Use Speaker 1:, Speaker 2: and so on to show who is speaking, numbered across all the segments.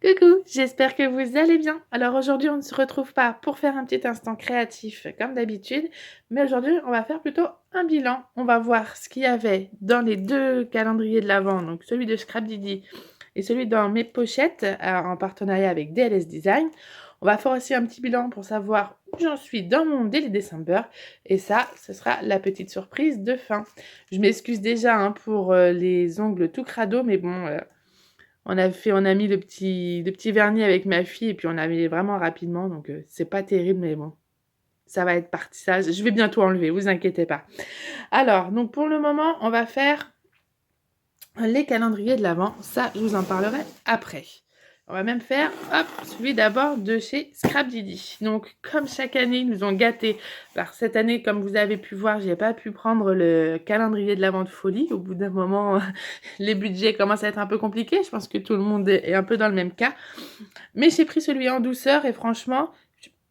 Speaker 1: Coucou, j'espère que vous allez bien. Alors aujourd'hui, on ne se retrouve pas pour faire un petit instant créatif comme d'habitude, mais aujourd'hui, on va faire plutôt un bilan. On va voir ce qu'il y avait dans les deux calendriers de l'Avent, donc celui de Scrapdiddy et celui dans mes pochettes en partenariat avec DLS Design. On va faire aussi un petit bilan pour savoir où j'en suis dans mon Daily December. Et ça, ce sera la petite surprise de fin. Je m'excuse déjà pour les ongles tout crado, mais bon... on a mis le petit vernis avec ma fille et puis on a mis vraiment rapidement, donc c'est pas terrible, mais bon, ça va être parti. Ça, je vais bientôt enlever, vous inquiétez pas. Alors, donc pour le moment, on va faire les calendriers de l'Avent. Ça, je vous en parlerai après. On va même faire, hop, celui d'abord de chez Scrapdiddy. Donc, comme chaque année, ils nous ont gâtés. Alors, cette année, comme vous avez pu voir, j'ai pas pu prendre le calendrier de l'Avent de folie. Au bout d'un moment, les budgets commencent à être un peu compliqués. Je pense que tout le monde est un peu dans le même cas. Mais j'ai pris celui en douceur et franchement,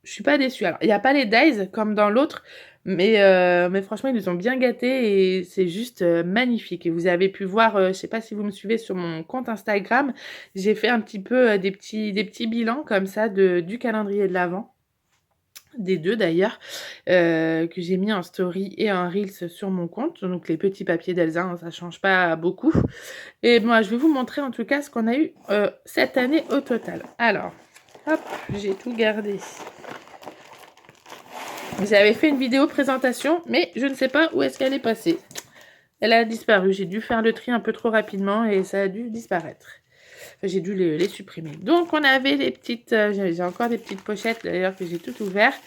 Speaker 1: je suis pas déçue. Alors, il n'y a pas les dies comme dans l'autre, mais franchement, ils nous ont bien gâtés et c'est juste magnifique. Et vous avez pu voir, je sais pas si vous me suivez sur mon compte Instagram, j'ai fait un petit peu des petits bilans comme ça du calendrier de l'Avent. Des deux d'ailleurs, que j'ai mis en story et en reels sur mon compte. Donc les petits papiers d'Elsa, hein, ça change pas beaucoup. Et moi, je vais vous montrer en tout cas ce qu'on a eu cette année au total. Alors, hop, j'ai tout gardé. J'avais fait une vidéo présentation, mais je ne sais pas où est-ce qu'elle est passée. Elle a disparu. J'ai dû faire le tri un peu trop rapidement et ça a dû disparaître. Enfin, j'ai dû les supprimer. Donc, on avait les petites... j'ai encore des petites pochettes, d'ailleurs, que j'ai toutes ouvertes.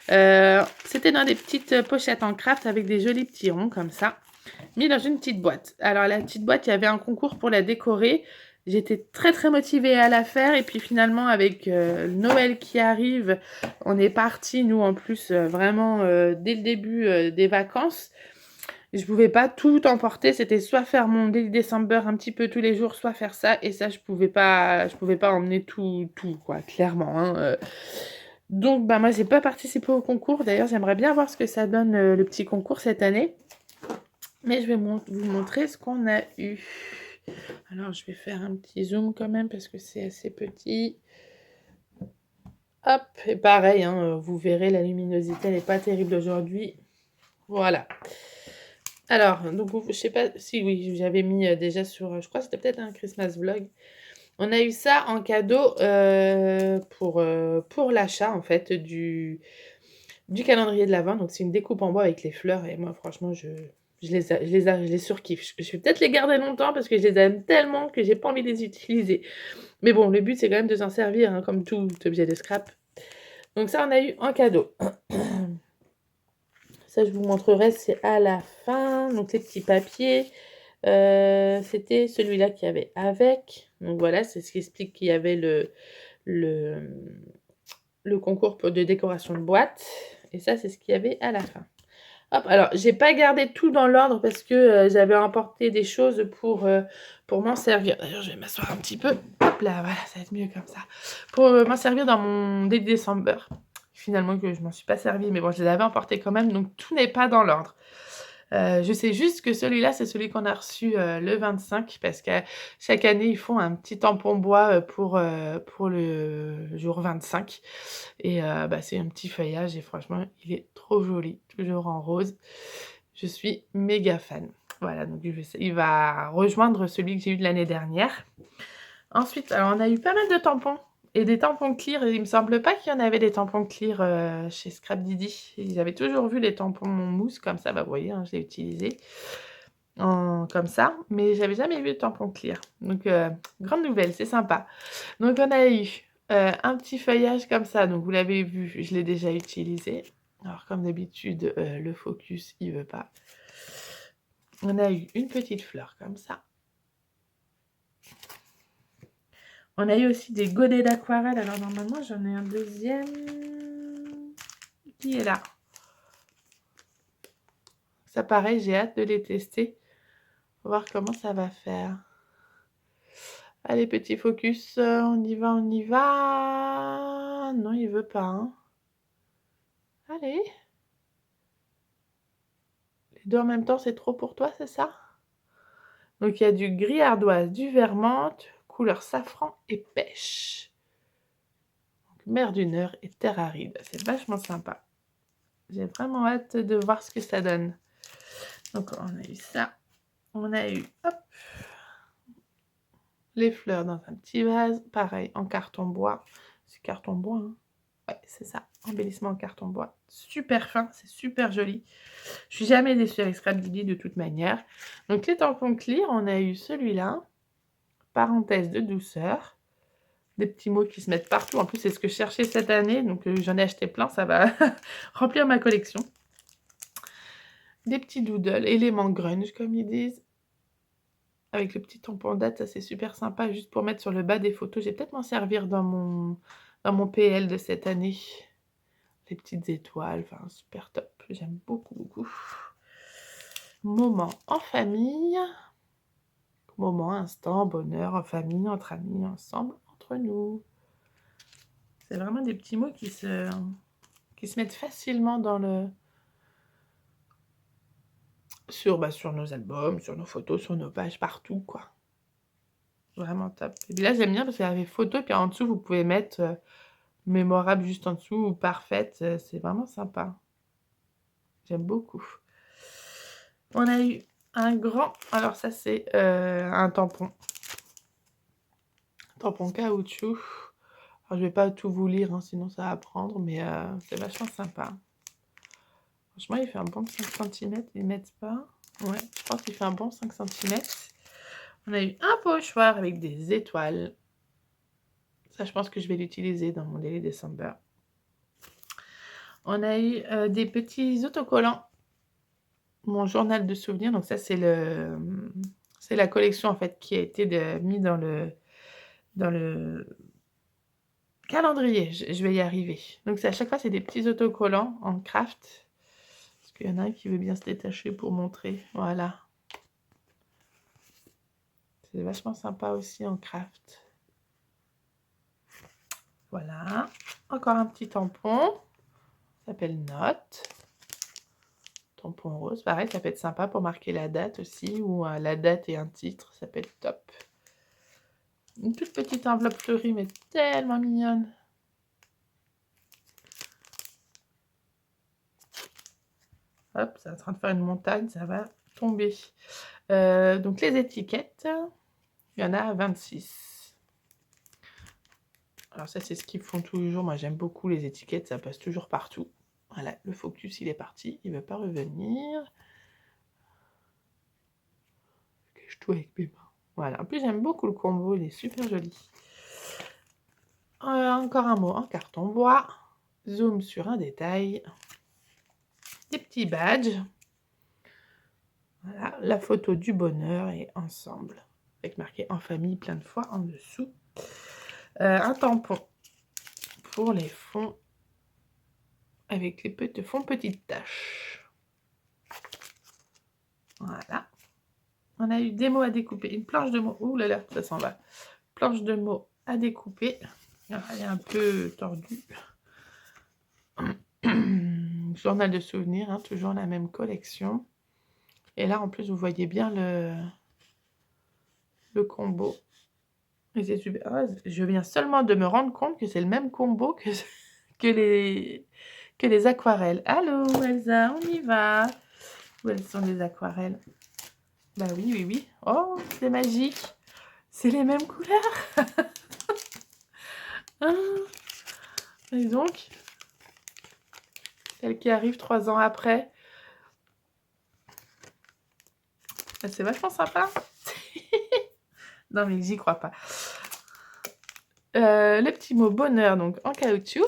Speaker 1: C'était dans des petites pochettes en craft avec des jolis petits ronds, comme ça, mis dans une petite boîte. Alors, la petite boîte, il y avait un concours pour la décorer. J'étais très très motivée à la faire et puis finalement avec Noël qui arrive, on est parti nous en plus vraiment dès le début des vacances. Je pouvais pas tout emporter, c'était soit faire mon Daily December un petit peu tous les jours, soit faire ça et ça je pouvais pas emmener tout quoi, clairement. Donc bah moi j'ai pas participé au concours. D'ailleurs j'aimerais bien voir ce que ça donne le petit concours cette année. Mais je vais vous montrer ce qu'on a eu. Alors, je vais faire un petit zoom quand même parce que c'est assez petit. Hop, et pareil, vous verrez, la luminosité n'est pas terrible aujourd'hui. Voilà. Alors, donc, je sais pas si oui, j'avais mis déjà sur, je crois que c'était peut-être un Christmas vlog. On a eu ça en cadeau pour l'achat, en fait, du calendrier de l'Avent. Donc, c'est une découpe en bois avec les fleurs. Et moi, franchement, je les surkiffe. Je vais peut-être les garder longtemps parce que je les aime tellement que j'ai pas envie de les utiliser. Mais bon, le but, c'est quand même de s'en servir, comme tout objet de scrap. Donc ça, on a eu en cadeau. Ça, je vous montrerai, c'est à la fin. Donc, ces petits papiers. C'était celui-là qu'il y avait avec. Donc voilà, c'est ce qui explique qu'il y avait le concours de décoration de boîte. Et ça, c'est ce qu'il y avait à la fin. Hop, alors, j'ai pas gardé tout dans l'ordre parce que j'avais emporté des choses pour m'en servir. D'ailleurs, je vais m'asseoir un petit peu. Hop là, voilà, ça va être mieux comme ça. Pour m'en servir dans mon Daily December. Finalement, que je m'en suis pas servi, mais bon, je les avais emportés quand même, donc tout n'est pas dans l'ordre. Je sais juste que celui-là, c'est celui qu'on a reçu le 25, parce que chaque année, ils font un petit tampon bois pour le jour 25. Et c'est un petit feuillage, et franchement, il est trop joli, toujours en rose. Je suis méga fan. Voilà, donc il va rejoindre celui que j'ai eu de l'année dernière. Ensuite, alors on a eu pas mal de tampons. Et des tampons clear, il me semble pas qu'il y en avait des tampons clear chez Scrapdiddy. J'avais toujours vu les tampons mousse comme ça, bah vous voyez, je l'ai utilisé comme ça, mais j'avais jamais vu de tampons clear. Donc, grande nouvelle, c'est sympa. Donc, on a eu un petit feuillage comme ça, donc vous l'avez vu, je l'ai déjà utilisé. Alors, comme d'habitude, le focus, il veut pas. On a eu une petite fleur comme ça. On a eu aussi des godets d'aquarelle. Alors, normalement, j'en ai un deuxième qui est là. Ça, pareil, j'ai hâte de les tester. Voir comment ça va faire. Allez, petit focus. On y va, on y va. Non, il veut pas. Allez. Les deux en même temps, c'est trop pour toi, c'est ça? Donc il y a du gris ardoise, du vert menthe, couleur safran et pêche. Donc, mer du Nord et terre aride. C'est vachement sympa. J'ai vraiment hâte de voir ce que ça donne. Donc on a eu ça. On a eu, hop, les fleurs dans un petit vase. Pareil, en carton bois. C'est carton bois, hein? Ouais, c'est ça. Embellissement en carton bois. Super fin, c'est super joli. Je suis jamais déçue avec Scrapdilly de toute manière. Donc les tampons clear, on a eu celui-là. Parenthèse de douceur. Des petits mots qui se mettent partout. En plus, c'est ce que je cherchais cette année. Donc j'en ai acheté plein. Ça va remplir ma collection. Des petits doodles, éléments grunge comme ils disent. Avec le petit tampon date, ça c'est super sympa. Juste pour mettre sur le bas des photos. Je vais peut-être m'en servir dans mon PL de cette année. Les petites étoiles, enfin super top. J'aime beaucoup, beaucoup. Moment en famille. Moment, instant, bonheur, en famille, entre amis, ensemble, entre nous. C'est vraiment des petits mots qui se mettent facilement dans le... sur nos albums, sur nos photos, sur nos pages, partout, quoi. Vraiment top. Et puis là, j'aime bien parce qu'il y a les photos, puis en dessous, vous pouvez mettre mémorable juste en dessous ou parfaite. C'est vraiment sympa. J'aime beaucoup. On a eu un grand... Alors ça, c'est un tampon. Tampon caoutchouc. Alors, je vais pas tout vous lire, hein, sinon ça va prendre, mais c'est vachement sympa. Franchement, il fait un bon 5 cm, ils mettent pas. Ouais, je pense qu'il fait un bon 5 cm. On a eu un pochoir avec des étoiles. Ça, je pense que je vais l'utiliser dans mon Daily December. On a eu des petits autocollants. Mon journal de souvenirs. Donc ça, c'est la collection en fait qui a été mise dans le calendrier. Je vais y arriver. Donc à chaque fois, c'est des petits autocollants en craft. Parce qu'il y en a un qui veut bien se détacher pour montrer. Voilà. C'est vachement sympa aussi en craft. Voilà. Encore un petit tampon. Ça s'appelle Note. Tampon rose. Pareil, ça peut être sympa pour marquer la date aussi. Ou la date et un titre. Ça peut être top. Une toute petite enveloppe fleurie, mais tellement mignonne. Hop, c'est en train de faire une montagne, ça va tomber. Donc les étiquettes, il y en a 26. Alors ça, c'est ce qu'ils font tous les jours. Moi, j'aime beaucoup les étiquettes, ça passe toujours partout. Voilà, le focus, il est parti, il ne veut pas revenir. Que je touche avec mes mains. Voilà, en plus, j'aime beaucoup le combo, il est super joli. Encore un mot en carton bois. Zoom sur un détail. Des petits badges. Voilà, la photo du bonheur et ensemble. Avec marqué en famille plein de fois en dessous. Un tampon pour les fonds. Avec les petits fonds petites taches. Voilà. On a eu des mots à découper. Une planche de mots. Ouh là là, ça s'en va. Planche de mots à découper. Alors, elle est un peu tordue. Journal de souvenirs, hein, toujours la même collection. Et là, en plus, vous voyez bien le combo. Et c'est super. Ah, je viens seulement de me rendre compte que c'est le même combo que les aquarelles. Allô, Elsa, on y va. Où elles sont les aquarelles? Bah oui, oui, oui. Oh, c'est magique. C'est les mêmes couleurs. Ah. Et donc, celle qui arrive 3 ans après. C'est vachement sympa. Non, mais j'y crois pas. Le petit mot bonheur, donc en caoutchouc.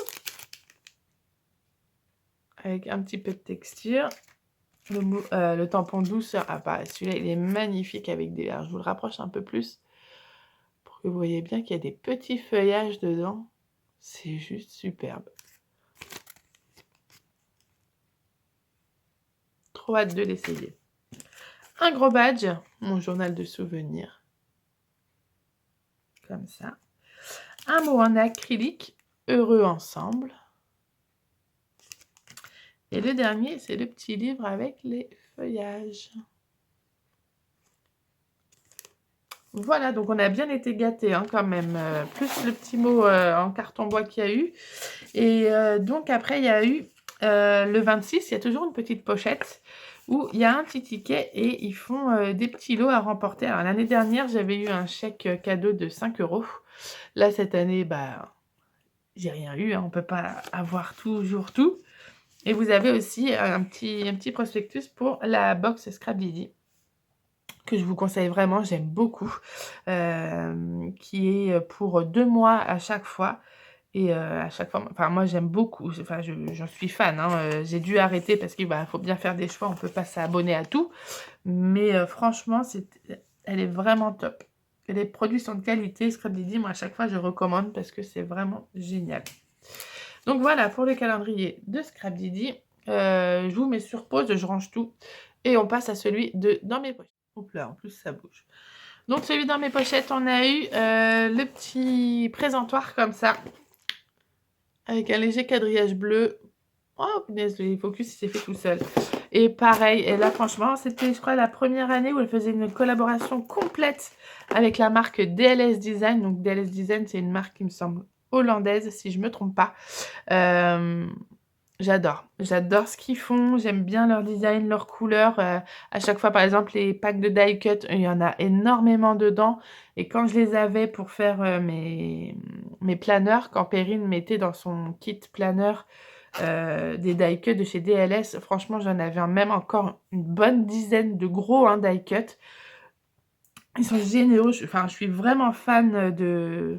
Speaker 1: Avec un petit peu de texture. Le tampon douceur. Ah bah, celui-là, il est magnifique avec des... Alors, je vous le rapproche un peu plus. Pour que vous voyez bien qu'il y a des petits feuillages dedans. C'est juste superbe. Trop hâte de l'essayer. Un gros badge, mon journal de souvenirs. Comme ça. Un mot en acrylique, heureux ensemble. Et le dernier, c'est le petit livre avec les feuillages. Voilà, donc on a bien été gâtés hein, quand même. Plus le petit mot en carton bois qu'il y a eu. Et donc après, il y a eu le 26, il y a toujours une petite pochette où il y a un petit ticket et ils font des petits lots à remporter. Alors l'année dernière, j'avais eu un chèque cadeau de 5 euros. Là, cette année, bah, j'ai rien eu. Hein, on ne peut pas avoir toujours tout. Et vous avez aussi un petit prospectus pour la box Scrabbledy que je vous conseille vraiment, j'aime beaucoup, qui est pour 2 mois à chaque fois. Et à chaque fois, enfin moi j'aime beaucoup, enfin j'en suis fan, hein, j'ai dû arrêter parce qu'il faut bien faire des choix, on ne peut pas s'abonner à tout. Mais franchement, elle est vraiment top. Et les produits sont de qualité, Scrabbledy, moi à chaque fois je recommande parce que c'est vraiment génial. Donc voilà pour le calendrier de Scrabbledy. Je vous mets sur pause, je range tout. Et on passe à celui de dans mes pochettes. Oups là, en plus ça bouge. Donc celui dans mes pochettes, on a eu le petit présentoir comme ça. Avec un léger quadrillage bleu. Oh punaise, le focus il s'est fait tout seul. Et pareil, et là franchement, c'était je crois la première année où elle faisait une collaboration complète avec la marque DLS Design. Donc DLS Design, c'est une marque qui me semble hollandaise, si je ne me trompe pas. J'adore ce qu'ils font, j'aime bien leur design, leurs couleurs. À chaque fois, par exemple, les packs de die cut, il y en a énormément dedans. Et quand je les avais pour faire mes planeurs, quand Perrine mettait dans son kit planeur des die cut de chez DLS, franchement, j'en avais même encore une bonne dizaine de gros die cut. Ils sont géniaux, je suis vraiment fan de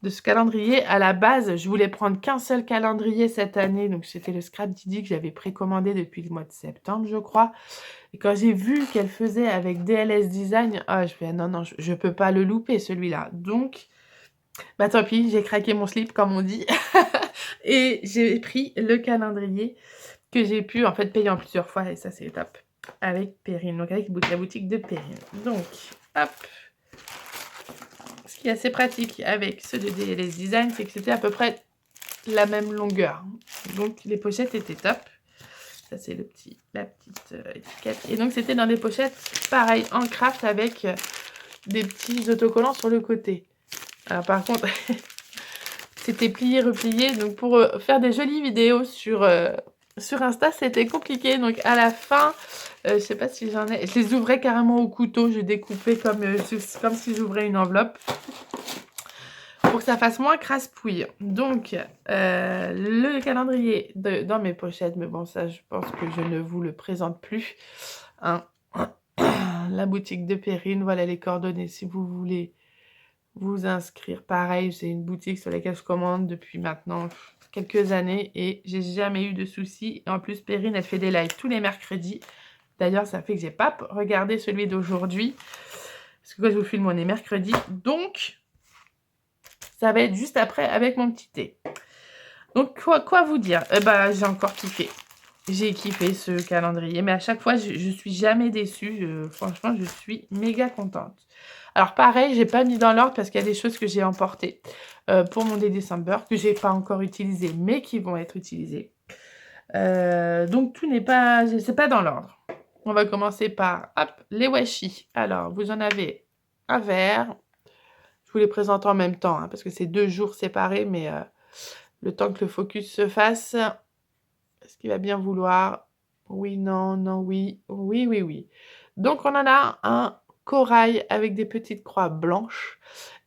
Speaker 1: ce calendrier. À la base, je voulais prendre qu'un seul calendrier cette année, donc c'était le Scrabbledy que j'avais précommandé depuis le mois de septembre, je crois. Et quand j'ai vu qu'elle faisait avec DLS Design, je fais non, je peux pas le louper celui-là. Donc, bah tant pis, j'ai craqué mon slip comme on dit, et j'ai pris le calendrier que j'ai pu en fait payer en plusieurs fois, et ça c'est top, avec Perrine, donc avec la boutique de Perrine. Donc, hop. Ce qui est assez pratique avec ceux de DLS Design, c'est que c'était à peu près la même longueur. Donc les pochettes étaient top. Ça c'est la petite étiquette. Et donc c'était dans des pochettes pareil en craft avec des petits autocollants sur le côté. Alors par contre, c'était plié, replié. Donc pour faire des jolies vidéos sur Insta, c'était compliqué. Donc à la fin, je sais pas si j'en ai. Je les ouvrais carrément au couteau. Je découpais comme si j'ouvrais une enveloppe. Pour que ça fasse moins crasse-pouille. Donc, le calendrier dans mes pochettes, mais bon, ça, je pense que je ne vous le présente plus. Hein. La boutique de Perrine, voilà les coordonnées si vous voulez vous inscrire. Pareil, c'est une boutique sur laquelle je commande depuis maintenant quelques années et j'ai jamais eu de soucis. En plus, Perrine, elle fait des lives tous les mercredis. D'ailleurs, ça fait que j'ai pas regardé celui d'aujourd'hui. Parce que quand je vous filme, on est mercredi. Donc, ça va être juste après avec mon petit thé. Donc, quoi vous dire? J'ai encore kiffé. J'ai kiffé ce calendrier. Mais à chaque fois, je suis jamais déçue. Franchement, je suis méga contente. Alors, pareil, j'ai pas mis dans l'ordre parce qu'il y a des choses que j'ai emportées pour mon Day December que j'ai pas encore utilisées, mais qui vont être utilisées. Donc, tout n'est pas... C'est pas dans l'ordre. On va commencer par, hop, les washi. Alors, vous en avez un vert. Je vous les présente en même temps, hein, parce que c'est 2 jours séparés, mais le temps que le focus se fasse, est-ce qu'il va bien vouloir? Oui, non, non, oui, oui, oui, oui. Donc, on en a un corail avec des petites croix blanches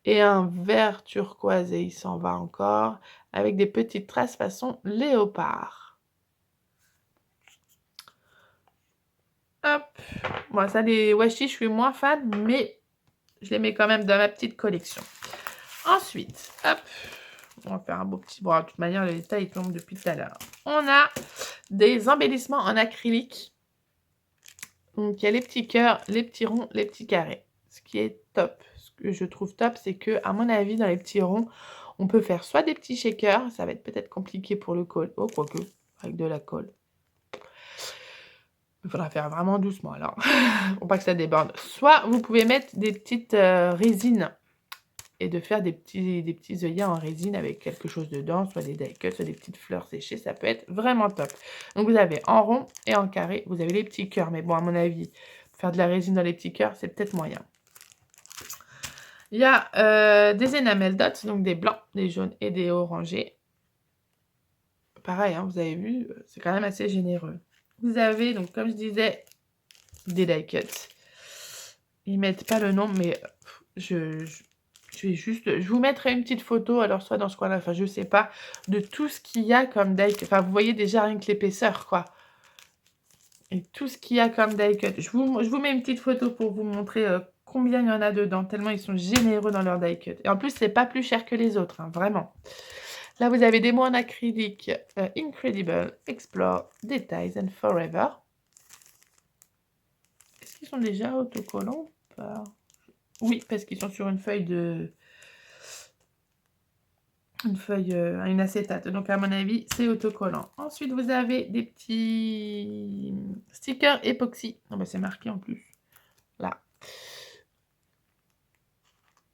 Speaker 1: et un vert turquoise, et il s'en va encore, avec des petites traces façon léopard. Hop. Bon, ça, les washi, je suis moins fan, mais je les mets quand même dans ma petite collection. Ensuite, hop, on va faire un beau petit bras. De toute manière, le détail il tombe depuis tout à l'heure. On a des embellissements en acrylique. Donc, il y a les petits cœurs, les petits ronds, les petits carrés. Ce qui est top. Ce que je trouve top, c'est que, à mon avis, dans les petits ronds, on peut faire soit des petits shakers. Ça va être peut-être compliqué pour le col. Oh, quoique, avec de la colle. Il faudra faire vraiment doucement, alors. Pour pas que ça déborde. Soit, vous pouvez mettre des petites résines et de faire des petits œillets en résine avec quelque chose dedans, soit des die cuts, soit des petites fleurs séchées, ça peut être vraiment top. Donc vous avez en rond et en carré, vous avez les petits cœurs, mais bon, à mon avis, faire de la résine dans les petits cœurs, c'est peut-être moyen. Il y a des enamel dots, donc des blancs, des jaunes et des orangés. Pareil, hein, vous avez vu, c'est quand même assez généreux. Vous avez, donc comme je disais, des die cuts. Ils mettent pas le nom, mais je vous mettrai une petite photo, alors soit dans ce coin-là, enfin je sais pas, de tout ce qu'il y a comme die cut. Enfin, vous voyez déjà rien que l'épaisseur, quoi. Et tout ce qu'il y a comme die cut. Je vous mets une petite photo pour vous montrer combien il y en a dedans, tellement ils sont généreux dans leur die cut. Et en plus, c'est pas plus cher que les autres, hein, vraiment. Là, vous avez des mots en acrylique, Incredible, Explore, Details and Forever. Est-ce qu'ils sont déjà autocollants ou pas? Oui, parce qu'ils sont sur une feuille une acétate. Donc, à mon avis, c'est autocollant. Ensuite, vous avez des petits stickers époxy. Non, bah, c'est marqué en plus. Là.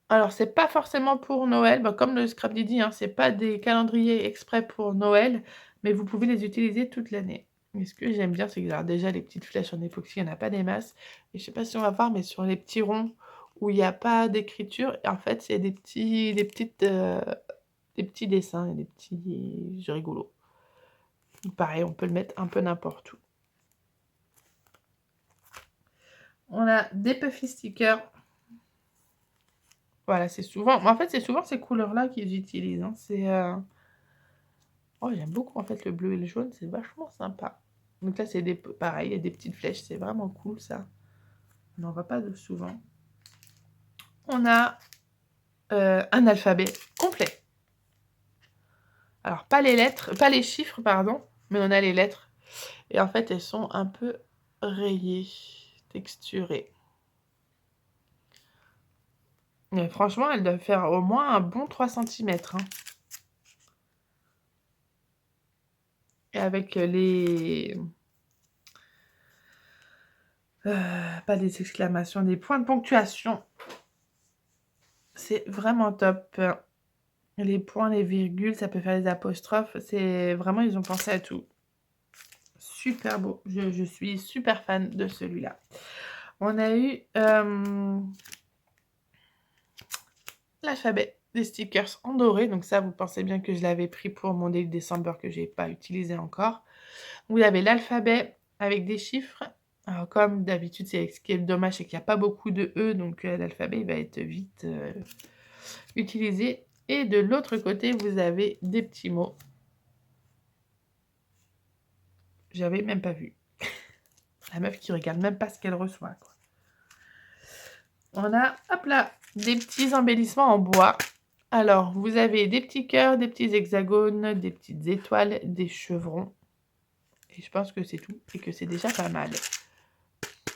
Speaker 1: Alors, c'est pas forcément pour Noël. Bah, comme le Scrap Didi, hein, c'est pas des calendriers exprès pour Noël, mais vous pouvez les utiliser toute l'année. Et ce que j'aime bien, c'est que alors, déjà, les petites flèches en époxy, il n'y en a pas des masses. Et je sais pas si on va voir, mais sur les petits ronds où il n'y a pas d'écriture, en fait, c'est des petits dessins et des petits jeux rigolos. Pareil, on peut le mettre un peu n'importe où. On a des puffy stickers. Voilà, c'est souvent... En fait, c'est souvent ces couleurs-là qu'ils utilisent. Hein. C'est... Oh, j'aime beaucoup, en fait, le bleu et le jaune. C'est vachement sympa. Donc là, c'est pareil, il y a des petites flèches. C'est vraiment cool, ça. On n'en voit pas de souvent. On a un alphabet complet. Alors, pas les lettres, pas les chiffres, pardon, mais on a les lettres. Et en fait, elles sont un peu rayées, texturées. Mais franchement, elles doivent faire au moins un bon 3 cm. Hein. Et avec les... pas des exclamations, des points de ponctuation. C'est vraiment top. Les points, les virgules, ça peut faire des apostrophes. C'est vraiment, ils ont pensé à tout. Super beau. Je suis super fan de celui-là. On a eu l'alphabet, des stickers en doré. Donc ça, vous pensez bien que je l'avais pris pour mon Daily December que je n'ai pas utilisé encore. Vous avez l'alphabet avec des chiffres. Alors, comme d'habitude, ce qui est dommage, c'est qu'il n'y a pas beaucoup de E, donc l'alphabet va être vite utilisé. Et de l'autre côté, vous avez des petits mots. J'avais même pas vu. La meuf qui regarde même pas ce qu'elle reçoit, quoi. On a, hop là, des petits embellissements en bois. Alors, vous avez des petits cœurs, des petits hexagones, des petites étoiles, des chevrons. Et je pense que c'est tout et que c'est déjà pas mal.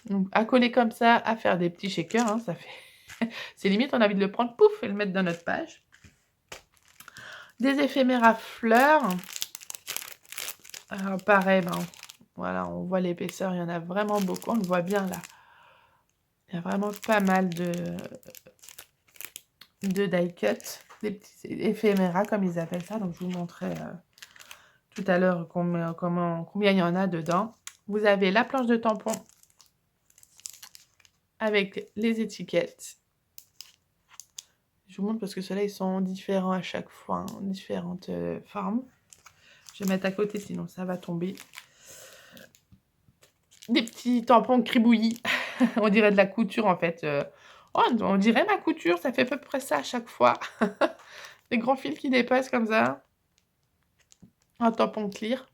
Speaker 1: Donc, à coller comme ça, à faire des petits shakers, hein, ça fait... c'est limite, on a envie de le prendre, pouf, et le mettre dans notre page. Des éphémères à fleurs. Alors, pareil, ben, voilà, on voit l'épaisseur, il y en a vraiment beaucoup, on le voit bien là. Il y a vraiment pas mal de die cut, des petits éphéméras comme ils appellent ça. Donc je vous montrerai tout à l'heure combien il y en a dedans. Vous avez la planche de tampon avec les étiquettes. Je vous montre parce que ceux-là, ils sont différents à chaque fois, hein, différentes formes. Je vais mettre à côté, sinon ça va tomber. Des petits tampons cribouillis. On dirait de la couture, en fait. Oh, on dirait ma couture, ça fait à peu près ça à chaque fois. Des grands fils qui dépassent comme ça. Un tampon clear.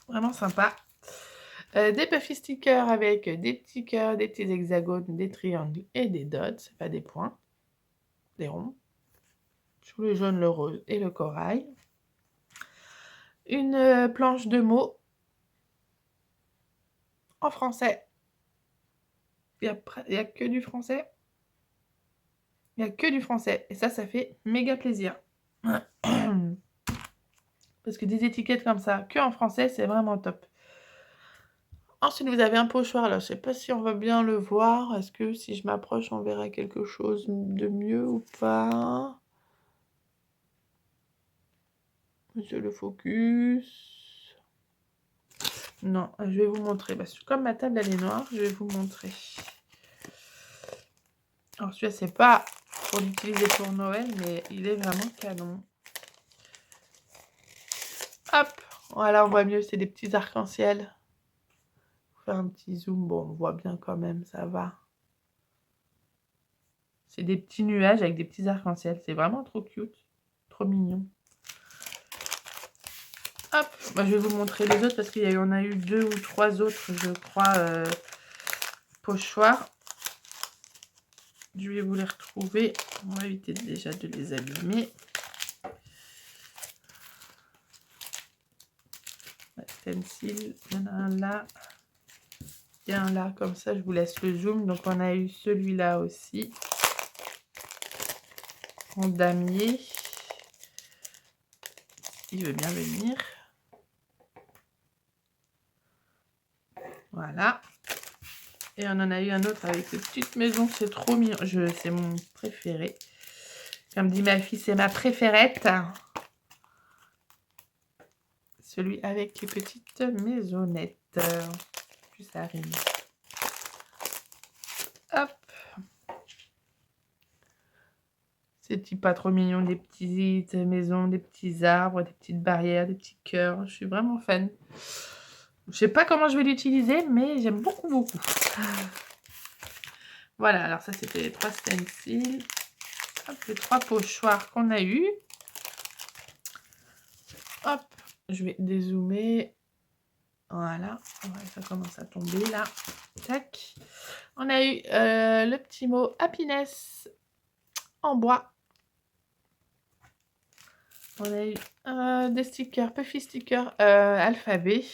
Speaker 1: Vraiment sympa. Des puffy stickers avec des petits cœurs, des petits hexagones, des triangles et des dots, pas des points, des ronds. Sur le jaune, le rose et le corail. Une planche de mots en français. Il n'y a que du français. Il n'y a que du français. Et ça fait méga plaisir. Parce que des étiquettes comme ça, que en français, c'est vraiment top. Ensuite, vous avez un pochoir là, je sais pas si on va bien le voir. Est-ce que si je m'approche, on verra quelque chose de mieux ou pas? Monsieur le focus. Non, je vais vous montrer. Parce que comme ma table elle est noire, je vais vous montrer. Alors celui-là, c'est pas pour l'utiliser pour Noël, mais il est vraiment canon. Hop, voilà, on voit mieux, c'est des petits arcs-en-ciel. Faire un petit zoom, bon, on voit bien quand même, ça va. C'est des petits nuages avec des petits arcs-en-ciel. C'est vraiment trop cute, trop mignon. Hop, moi je vais vous montrer les autres parce qu'il y en a eu 2 ou 3 autres, je crois, pochoirs. Je vais vous les retrouver. On va éviter déjà de les abîmer. Stencil, il y en a un là. Il y a un là, comme ça je vous laisse le zoom. Donc on a eu celui-là aussi. En damier. Il veut bien venir. Voilà. Et on en a eu un autre avec cette petite maison. C'est trop mignon. C'est mon préféré. Comme dit ma fille, c'est ma préférette. Celui avec les petites maisonnettes. Puis ça rime. Hop. Ces petits pas trop mignons, des petites maisons, des petits arbres, des petites barrières, des petits cœurs. Je suis vraiment fan. Je sais pas comment je vais l'utiliser, mais j'aime beaucoup, beaucoup. Voilà, alors ça c'était les 3 stencils. Hop, les 3 pochoirs qu'on a eu. Hop, je vais dézoomer. Voilà, ouais, ça commence à tomber là. Tac. On a eu le petit mot happiness en bois. On a eu des stickers, Puffy stickers alphabet.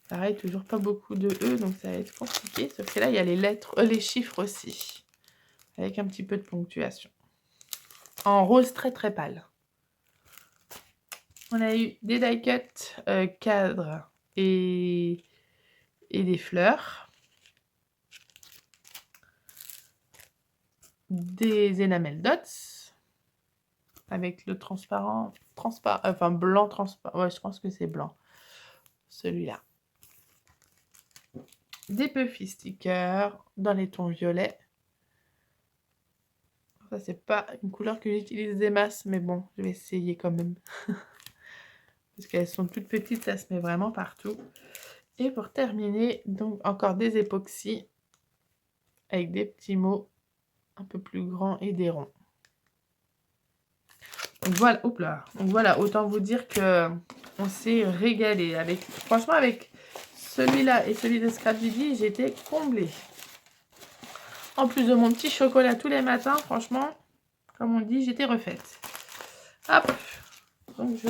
Speaker 1: Pareil, toujours pas beaucoup de E, donc ça va être compliqué. Sauf que là, il y a les lettres, les chiffres aussi. Avec un petit peu de ponctuation. En rose très très pâle. On a eu des die-cut cadres et des fleurs. Des enamel dots. Avec le transparent, enfin blanc transparent. Ouais, je pense que c'est blanc. Celui-là. Des Puffy stickers dans les tons violets. Ça, c'est pas une couleur que j'utilise des masses, mais bon, je vais essayer quand même. Parce qu'elles sont toutes petites, ça se met vraiment partout. Et pour terminer, donc encore des époxys avec des petits mots un peu plus grands et des ronds. Donc voilà, hop là. Donc voilà, autant vous dire que on s'est régalé. Franchement, avec celui-là et celui de Scrap Didi, j'étais comblée. En plus de mon petit chocolat tous les matins, franchement, comme on dit, j'étais refaite. Hop. Donc je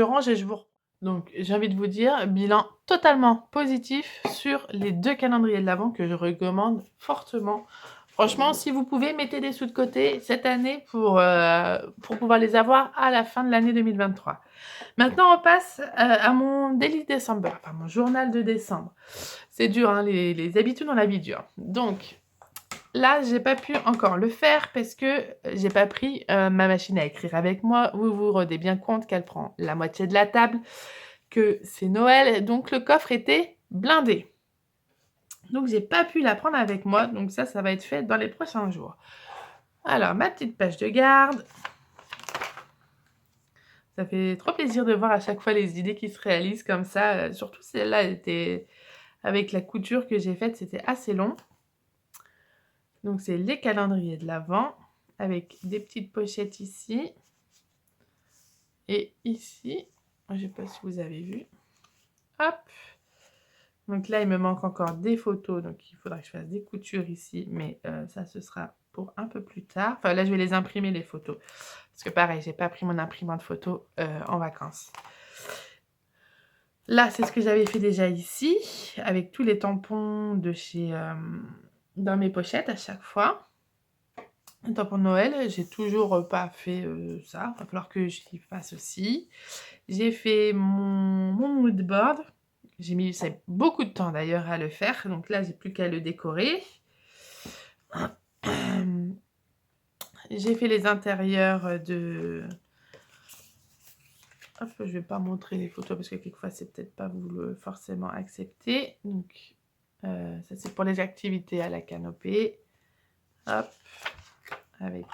Speaker 1: range et je vous reprends. Donc j'ai envie de vous dire, bilan totalement positif sur les 2 calendriers de l'Avent que je recommande fortement. Franchement, si vous pouvez, mettez des sous de côté cette année pour pouvoir les avoir à la fin de l'année 2023. Maintenant, on passe à mon Daily December, enfin mon journal de décembre. C'est dur, hein, les habitudes, on la vie dure. Donc là, j'ai pas pu encore le faire parce que j'ai pas pris ma machine à écrire avec moi. Vous vous rendez bien compte qu'elle prend la moitié de la table, que c'est Noël, donc le coffre était blindé. Donc j'ai pas pu la prendre avec moi, donc ça va être fait dans les prochains jours. Alors, ma petite page de garde. Ça fait trop plaisir de voir à chaque fois les idées qui se réalisent comme ça. Surtout celle-là, elle était avec la couture que j'ai faite, c'était assez long. Donc c'est les calendriers de l'Avent avec des petites pochettes ici. Et ici, je ne sais pas si vous avez vu. Hop. Donc là, il me manque encore des photos. Donc il faudra que je fasse des coutures ici. Mais ça, ce sera pour un peu plus tard. Enfin là, je vais les imprimer, les photos. Parce que pareil, j'ai pas pris mon imprimante photo en vacances. Là, c'est ce que j'avais fait déjà ici. Avec tous les tampons de chez... dans mes pochettes à chaque fois. Les tampons de Noël, j'ai toujours pas fait ça. Il va falloir que j'y fasse aussi. J'ai fait mon mood board J'ai mis beaucoup de temps d'ailleurs à le faire. Donc là, j'ai plus qu'à le décorer. J'ai fait les intérieurs de... Hop, je vais pas montrer les photos parce que quelquefois, c'est peut-être pas vous le forcément accepter. Donc, ça, c'est pour les activités à la canopée. Hop, avec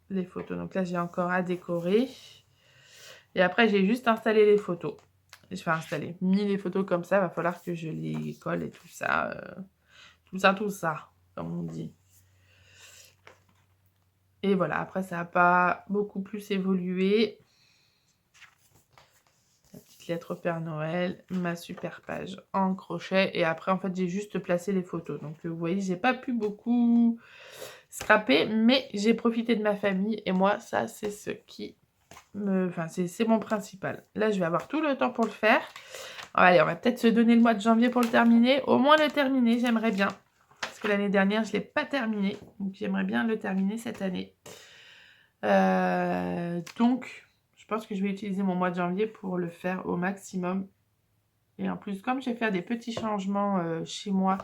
Speaker 1: les photos. Donc là, j'ai encore à décorer. Et après, j'ai juste installé les photos. Je vais installer, mis les photos comme ça. Il va falloir que je les colle et tout ça. Tout ça, comme on dit. Et voilà, après, ça n'a pas beaucoup plus évolué. La petite lettre au Père Noël, ma super page en crochet. Et après, en fait, j'ai juste placé les photos. Donc, vous voyez, j'ai pas pu beaucoup scraper, mais j'ai profité de ma famille. Et moi, ça, c'est ce qui me... Enfin, c'est mon principal. Là, je vais avoir tout le temps pour le faire. Allez, on va peut-être se donner le mois de janvier pour le terminer. Au moins le terminer, j'aimerais bien. Parce que l'année dernière, je ne l'ai pas terminé. Donc, j'aimerais bien le terminer cette année. Donc, je pense que je vais utiliser mon mois de janvier pour le faire au maximum. Et en plus, comme je vais faire des petits changements chez moi,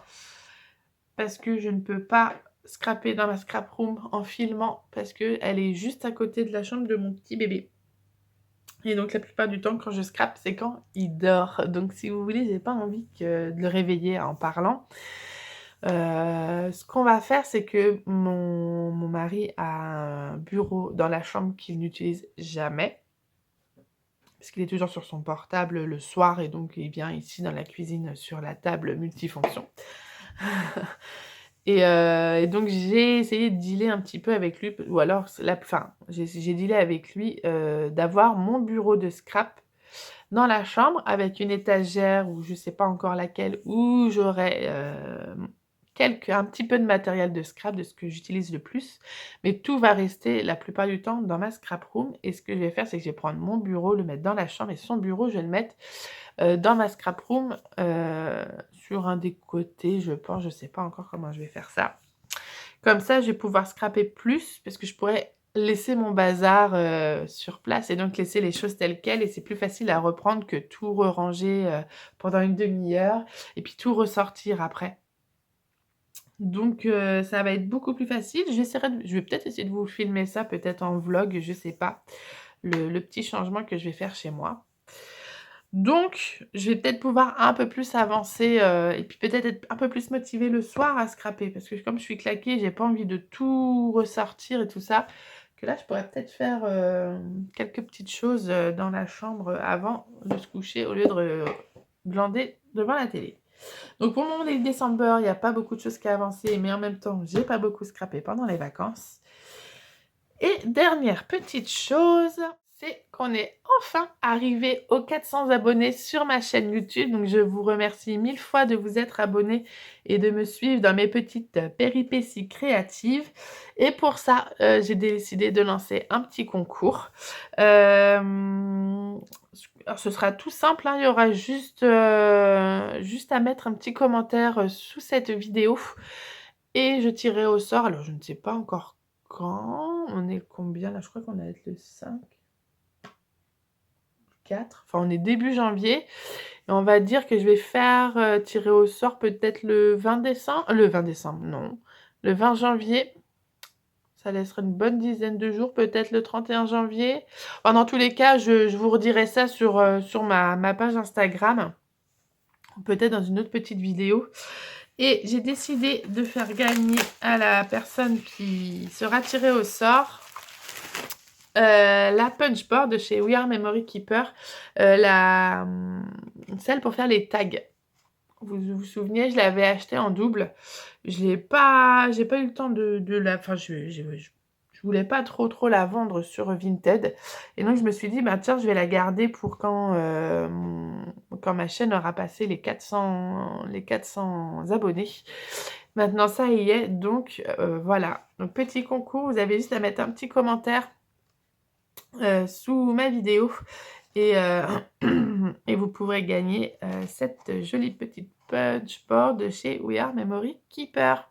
Speaker 1: parce que je ne peux pas scraper dans ma scrap room en filmant, parce qu'elle est juste à côté de la chambre de mon petit bébé. Et donc, la plupart du temps, quand je scrape, c'est quand il dort. Donc, si vous voulez, j'ai pas envie de le réveiller en parlant. Ce qu'on va faire, c'est que mon mari a un bureau dans la chambre qu'il n'utilise jamais. Parce qu'il est toujours sur son portable le soir et donc il vient ici dans la cuisine sur la table multifonction. Et donc j'ai essayé de dealer un petit peu avec lui, ou alors, j'ai dealé avec lui d'avoir mon bureau de scrap dans la chambre avec une étagère ou je sais pas encore laquelle, où j'aurai un petit peu de matériel de scrap, de ce que j'utilise le plus, mais tout va rester la plupart du temps dans ma scrap room. Et ce que je vais faire, c'est que je vais prendre mon bureau, le mettre dans la chambre, et son bureau, je vais le mettre dans ma scrap room, sur un des côtés, je pense. Je sais pas encore comment je vais faire ça. Comme ça, je vais pouvoir scraper plus, parce que je pourrais laisser mon bazar sur place et donc laisser les choses telles quelles, et c'est plus facile à reprendre que tout ranger pendant une demi-heure et puis tout ressortir après. Donc ça va être beaucoup plus facile. Je vais peut-être essayer de vous filmer ça, peut-être en vlog, je sais pas, le petit changement que je vais faire chez moi. Donc, je vais peut-être pouvoir un peu plus avancer et puis peut-être être un peu plus motivée le soir à scraper. Parce que comme je suis claquée, j'ai pas envie de tout ressortir et tout ça. Que là, je pourrais peut-être faire quelques petites choses dans la chambre avant de se coucher au lieu de glander devant la télé. Donc pour le moment, les décembre, il n'y a pas beaucoup de choses qui avancent, mais en même temps, j'ai pas beaucoup scrappé pendant les vacances. Et dernière petite chose, c'est qu'on est enfin arrivé aux 400 abonnés sur ma chaîne YouTube. Donc je vous remercie 1000 fois de vous être abonnés et de me suivre dans mes petites péripéties créatives. Et pour ça, j'ai décidé de lancer un petit concours. Alors, ce sera tout simple, hein. Il y aura juste à mettre un petit commentaire sous cette vidéo et je tirerai au sort. Alors je ne sais pas encore quand. On est combien là? Je crois qu'on va être le 5, 4. Enfin, on est début janvier. Et on va dire que je vais faire tirer au sort peut-être le 20 décembre. Le 20 décembre, non. Le 20 janvier. Ça laissera une bonne dizaine de jours. Peut-être le 31 janvier. Enfin, dans tous les cas, je vous redirai ça sur ma page Instagram. Peut-être dans une autre petite vidéo. Et j'ai décidé de faire gagner à la personne qui sera tirée au sort la punchboard de chez We Are Memory Keeper, celle pour faire les tags. Vous vous souvenez, je l'avais acheté en double. J'ai pas eu le temps de la... Enfin, je voulais pas trop la vendre sur Vinted. Et donc, je me suis dit, bah tiens, je vais la garder pour quand ma chaîne aura passé les 400 abonnés. Maintenant, ça y est. Donc, voilà. Donc, petit concours. Vous avez juste à mettre un petit commentaire sous ma vidéo. Et, et vous pourrez gagner cette jolie petite punchboard de chez We Are Memory Keeper.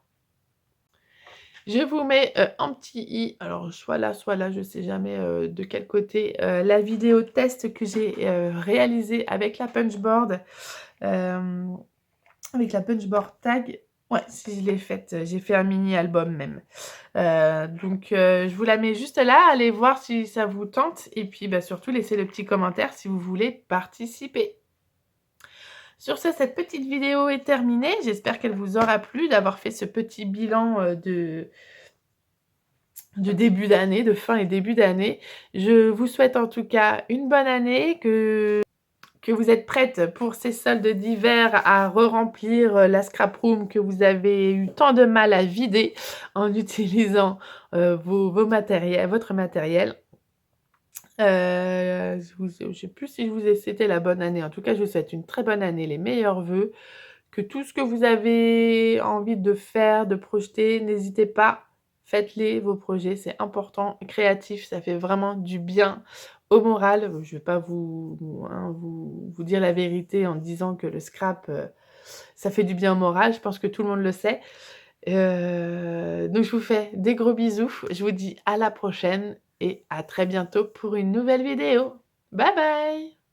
Speaker 1: Je vous mets, en petit i, alors soit là, je sais jamais, de quel côté, la vidéo test que j'ai, réalisée avec la Punchboard, hem, avec la Punchboard Tag. Ouais, si je l'ai faite, j'ai fait un mini album même. Je vous la mets juste là, allez voir si ça vous tente et puis, bah, surtout laissez le petit commentaire si vous voulez participer. Sur ce, cette petite vidéo est terminée. J'espère qu'elle vous aura plu d'avoir fait ce petit bilan, de début d'année, de fin et début d'année. Je vous souhaite en tout cas une bonne année, que vous êtes prêtes pour ces soldes d'hiver à re-remplir, la scrap room que vous avez eu tant de mal à vider en utilisant, vos matériels votre matériel. Je sais plus si je vous ai souhaité la bonne année. En tout cas, je vous souhaite une très bonne année, les meilleurs vœux, que tout ce que vous avez envie de faire, de projeter, n'hésitez pas, faites-les, vos projets, c'est important. Créatif, ça fait vraiment du bien au moral. Je vais pas vous dire la vérité en disant que le scrap, ça fait du bien au moral, je pense que tout le monde le sait. Donc je vous fais des gros bisous, je vous dis à la prochaine et à très bientôt pour une nouvelle vidéo. Bye bye!